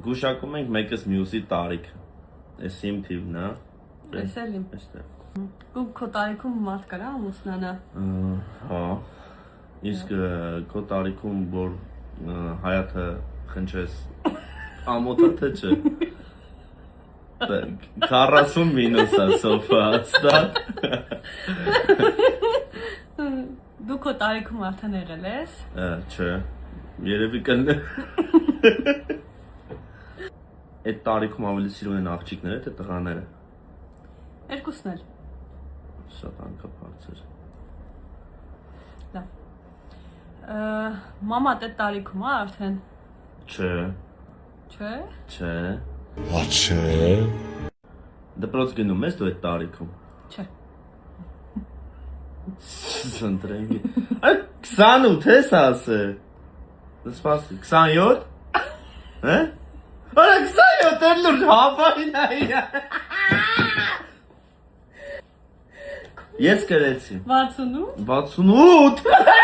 Գուշակում ենք մեկս մյուսի տարիք։ Էս իմ թիվն է։ Էս էլ իմ։ Ու քո տարիքում մարդ կար ամուսնանա։ Հա։ Իսկ քո տարիքում որ հայաթը խնչես ամոթը թե չէ։ 40 մինուս է սոֆա ստատ։ Դու քո տարիքում արդեն եղել ես։ Չէ։ Երևի կլինի։ Այդ տարիքում ավելի սիրուն են աղջիկները, թե տղաները։ Երկուսն էլ։ Շատ անկապարծեր։ Լավ։ Մամատ այդ տարիքում է արդեն։ Չէ։ Չէ։ Չէ։ Չէ։ Դպրոց գնում ես դու այդ տարիքում։ Չէ։ Սընտրենգի։ Այ 28 ես ասել։ Սպասի, 27։ Հա՞։ Արա 27 էլ լուրջ հավային այա։ Ես կրեցի։ 68։ 68։